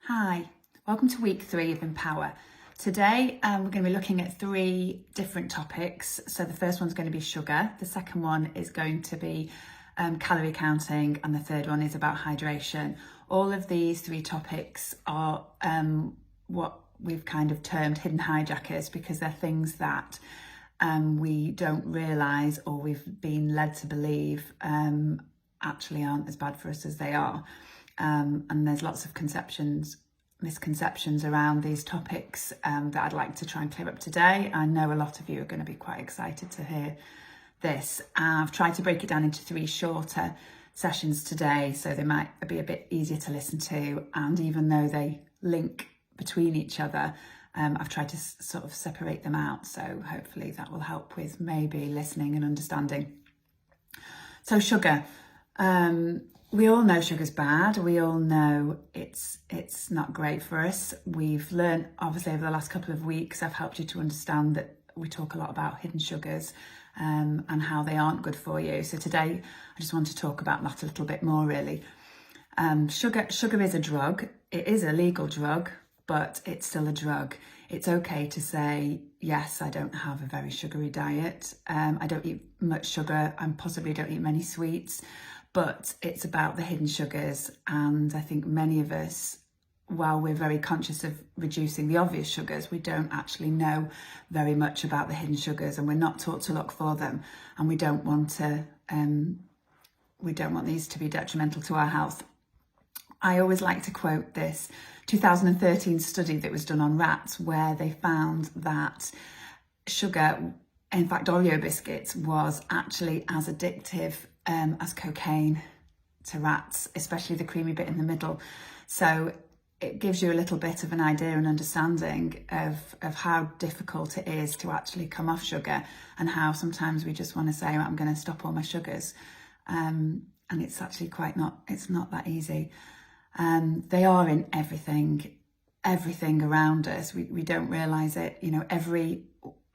Hi, welcome to week 3 of Empower. Today we're going to be looking at 3 different topics. So the first one's going to be sugar, the second one is going to be calorie counting, and the third one is about hydration. All of these 3 topics are what we've kind of termed hidden hijackers, because they're things that we don't realise, or we've been led to believe actually aren't as bad for us as they are. And there's lots of misconceptions around these topics that I'd like to try and clear up today. I know a lot of you are going to be quite excited to hear this. I've tried to break it down into 3 shorter sessions today, so they might be a bit easier to listen to, and even though they link between each other, I've tried to sort of separate them out, so hopefully that will help with maybe listening and understanding. So sugar. We all know sugar's bad. We all know it's not great for us. We've learned, obviously, over the last couple of weeks, I've helped you to understand that we talk a lot about hidden sugars and how they aren't good for you. So today, I just want to talk about that a little bit more, really. Sugar is a drug. It is a legal drug, but it's still a drug. It's okay to say, yes, I don't have a very sugary diet. I don't eat much sugar. I possibly don't eat many sweets. But it's about the hidden sugars, and I think many of us, while we're very conscious of reducing the obvious sugars, we don't actually know very much about the hidden sugars, and we're not taught to look for them, and we don't want these to be detrimental to our health. I always like to quote this 2013 study that was done on rats, where they found that sugar, in fact Oreo biscuits, was actually as addictive as cocaine to rats, especially the creamy bit in the middle. So it gives you a little bit of an idea and understanding of how difficult it is to actually come off sugar, and how sometimes we just want to say, I'm going to stop all my sugars. And it's actually it's not that easy. They are in everything around us. We don't realise it. You know, every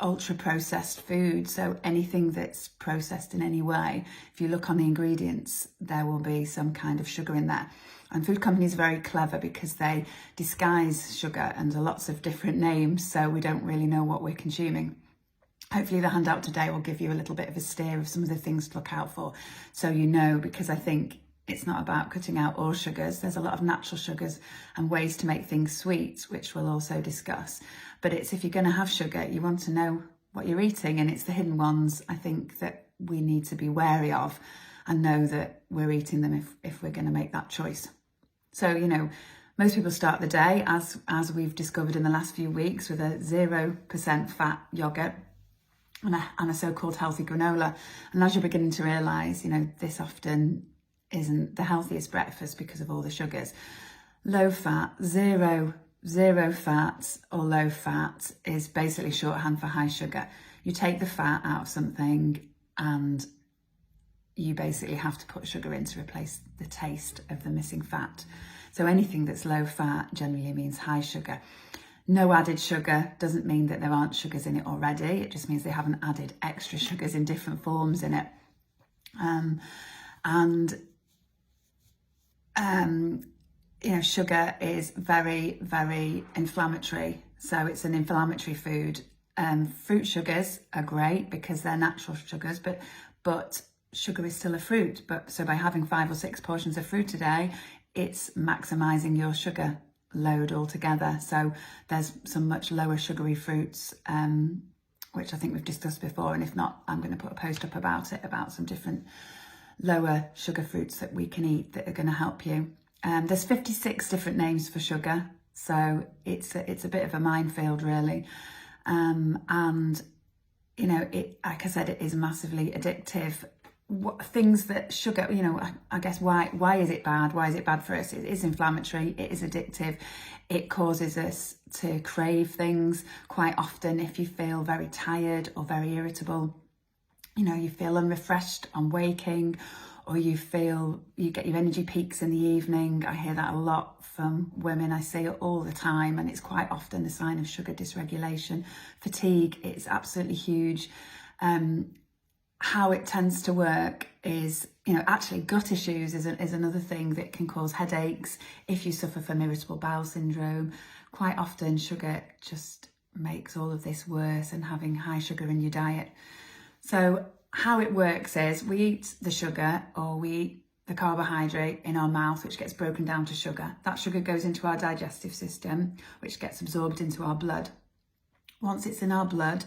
ultra processed food, so anything that's processed in any way, if you look on the ingredients, there will be some kind of sugar in there. And food companies are very clever, because they disguise sugar under lots of different names, so we don't really know what we're consuming. Hopefully the handout today will give you a little bit of a steer of some of the things to look out for, so you know, because I think it's not about cutting out all sugars. There's a lot of natural sugars and ways to make things sweet, which we'll also discuss. But it's, if you're going to have sugar, you want to know what you're eating, and it's the hidden ones, I think, that we need to be wary of and know that we're eating them if we're going to make that choice. So, you know, most people start the day, as we've discovered in the last few weeks, with a 0% fat yogurt and a so-called healthy granola. And as you're beginning to realise, you know, this often isn't the healthiest breakfast because of all the sugars. Low fat, zero fat or low fat is basically shorthand for high sugar. You take the fat out of something and you basically have to put sugar in to replace the taste of the missing fat. So anything that's low fat generally means high sugar. No added sugar doesn't mean that there aren't sugars in it already. It just means they haven't added extra sugars in different forms in it. You know, sugar is very, very inflammatory. So it's an inflammatory food. Fruit sugars are great because they're natural sugars, but sugar is still a fruit. So by having 5 or 6 portions of fruit a day, it's maximising your sugar load altogether. So there's some much lower sugary fruits, which I think we've discussed before. And if not, I'm going to put a post up about it, about some different lower sugar fruits that we can eat that are going to help you. There's 56 different names for sugar, so it's a bit of a minefield, really. And you know, like I said, it is massively addictive. Things that sugar, you know, I guess why is it bad? Why is it bad for us? It is inflammatory. It is addictive. It causes us to crave things quite often. If you feel very tired or very irritable, you know, you feel unrefreshed on waking, or you get your energy peaks in the evening. I hear that a lot from women. I see it all the time, and it's quite often a sign of sugar dysregulation. Fatigue, it's absolutely huge. how it tends to work is, actually gut issues is another thing that can cause headaches if you suffer from irritable bowel syndrome. Quite often sugar just makes all of this worse, and having high sugar in your diet. So how it works is we eat the sugar, or we eat the carbohydrate in our mouth, which gets broken down to sugar. That sugar goes into our digestive system, which gets absorbed into our blood. Once it's in our blood,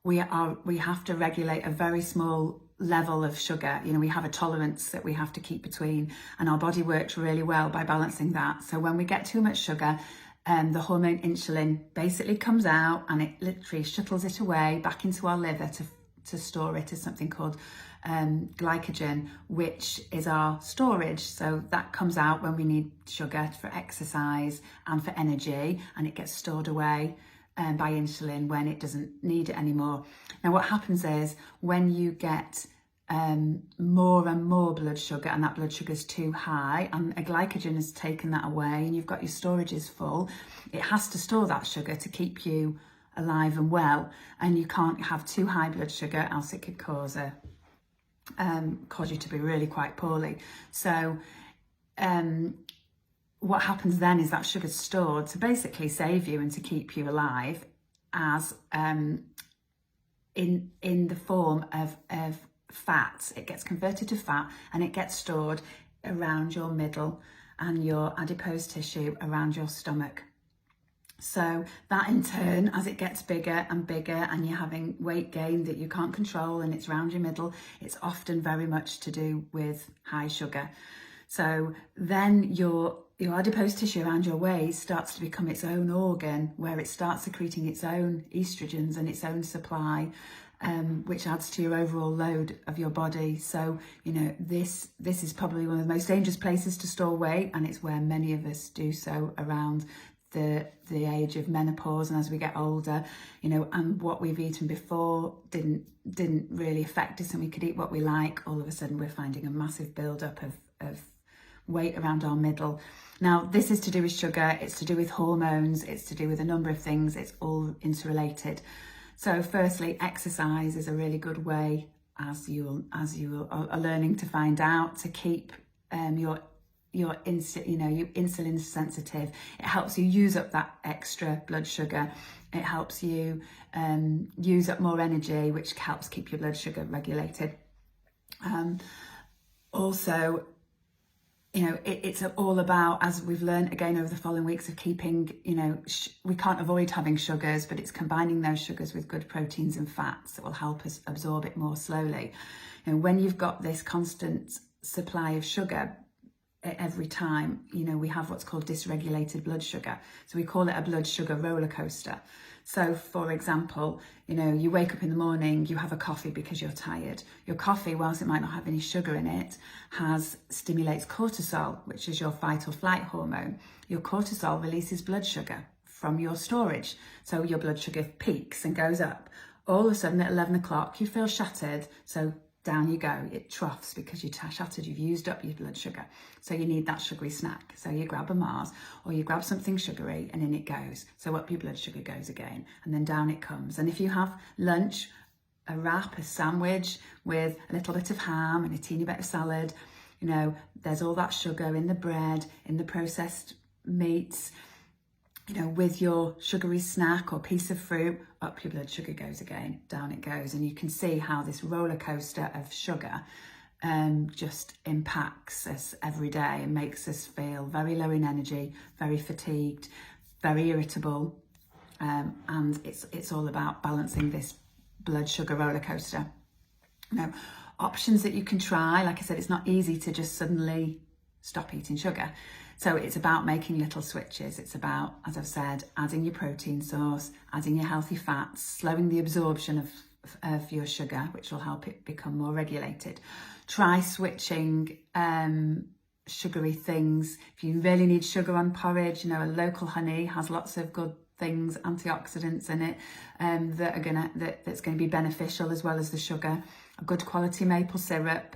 we have to regulate a very small level of sugar. We have a tolerance that we have to keep between, and our body works really well by balancing that. So when we get too much sugar, the hormone insulin basically comes out, and it literally shuttles it away back into our liver to store it as something called glycogen, which is our storage. So that comes out when we need sugar for exercise and for energy, and it gets stored away by insulin when it doesn't need it anymore. Now what happens is, when you get more and more blood sugar, and that blood sugar is too high, and a glycogen has taken that away, and you've got your storages full, it has to store that sugar to keep you alive and well. And you can't have too high blood sugar, else it could cause you to be really quite poorly. So what happens then is that sugar's stored to basically save you and to keep you alive, as in the form of fat. It gets converted to fat, and it gets stored around your middle and your adipose tissue around your stomach. So that in turn, as it gets bigger and bigger, and you're having weight gain that you can't control, and it's around your middle, it's often very much to do with high sugar. So then your adipose tissue around your waist starts to become its own organ, where it starts secreting its own estrogens and its own supply, which adds to your overall load of your body. So, this is probably one of the most dangerous places to store weight, and it's where many of us do so around the age of menopause, and as we get older, and what we've eaten before didn't really affect us, and we could eat what we like. All of a sudden we're finding a massive build-up of weight around our middle. Now this is to do with sugar, it's to do with hormones, it's to do with a number of things, it's all interrelated. So firstly, exercise is a really good way, as you are learning to find out, to keep your insulin sensitive. It helps you use up that extra blood sugar. It helps you use up more energy, which helps keep your blood sugar regulated. Also, it's all about, as we've learned again over the following weeks, of keeping, we can't avoid having sugars, but it's combining those sugars with good proteins and fats that will help us absorb it more slowly. When you've got this constant supply of sugar every time, we have what's called dysregulated blood sugar. So we call it a blood sugar roller coaster. So for example, you wake up in the morning, you have a coffee because you're tired. Your coffee, whilst it might not have any sugar in it, stimulates cortisol, which is your fight or flight hormone. Your cortisol releases blood sugar from your storage. So your blood sugar peaks and goes up. All of a sudden at 11 o'clock, you feel shattered. So down you go, it troughs because you're shattered, you've used up your blood sugar. So you need that sugary snack. So you grab a Mars, or you grab something sugary, and in it goes. So up your blood sugar goes again, and then down it comes. And if you have lunch, a wrap, a sandwich with a little bit of ham and a teeny bit of salad, there's all that sugar in the bread, in the processed meats, with your sugary snack or piece of fruit, up your blood sugar goes again, down it goes. And you can see how this roller coaster of sugar just impacts us every day and makes us feel very low in energy, very fatigued, very irritable. And it's all about balancing this blood sugar roller coaster. Options that you can try, like I said, it's not easy to just suddenly stop eating sugar. So it's about making little switches. It's about, as I've said, adding your protein source, adding your healthy fats, slowing the absorption of your sugar, which will help it become more regulated. Try switching sugary things. If you really need sugar on porridge, a local honey has lots of good things, antioxidants in it, that's going to be beneficial, as well as the sugar. A good quality maple syrup.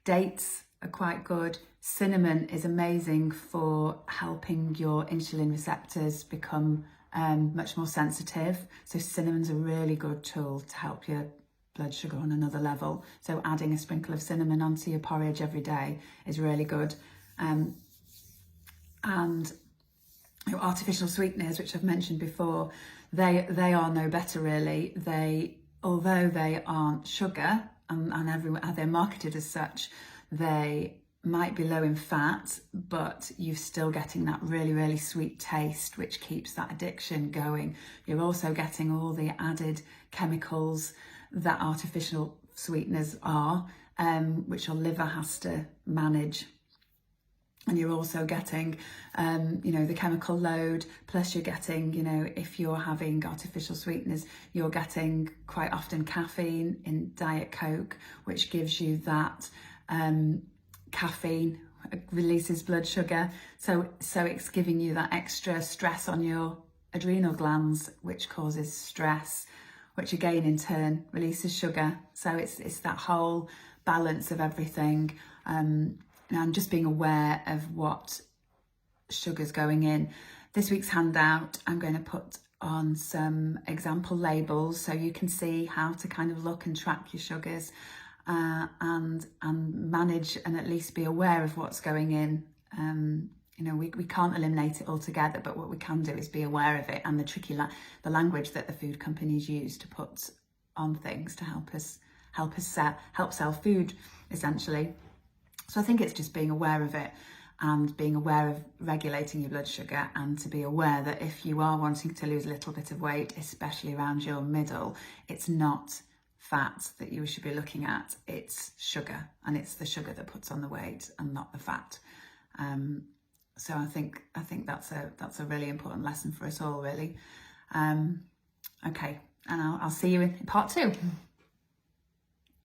Dates are quite good. Cinnamon is amazing for helping your insulin receptors become much more sensitive. So cinnamon's a really good tool to help your blood sugar on another level. So adding a sprinkle of cinnamon onto your porridge every day is really good. And artificial sweeteners, which I've mentioned before, they are no better really. Although they aren't sugar and they're marketed as such, they might be low in fat, but you're still getting that really, really sweet taste, which keeps that addiction going. You're also getting all the added chemicals that artificial sweeteners are, which your liver has to manage. And you're also getting, the chemical load, plus you're getting, if you're having artificial sweeteners, you're getting quite often caffeine in Diet Coke, which gives you that caffeine, releases blood sugar. So it's giving you that extra stress on your adrenal glands, which causes stress, which again in turn releases sugar. So it's that whole balance of everything. And just being aware of what sugar's going in. This week's handout, I'm going to put on some example labels so you can see how to kind of look and track your sugars and manage and at least be aware of what's going in. We can't eliminate it altogether, but what we can do is be aware of it, and the language that the food companies use to put on things to help sell food essentially. So I think it's just being aware of it and being aware of regulating your blood sugar, and to be aware that if you are wanting to lose a little bit of weight, especially around your middle, it's not fat that you should be looking at, it's sugar, and it's the sugar that puts on the weight and not the fat. So I think that's a really important lesson for us all, really. Okay, and I'll see you in part 2.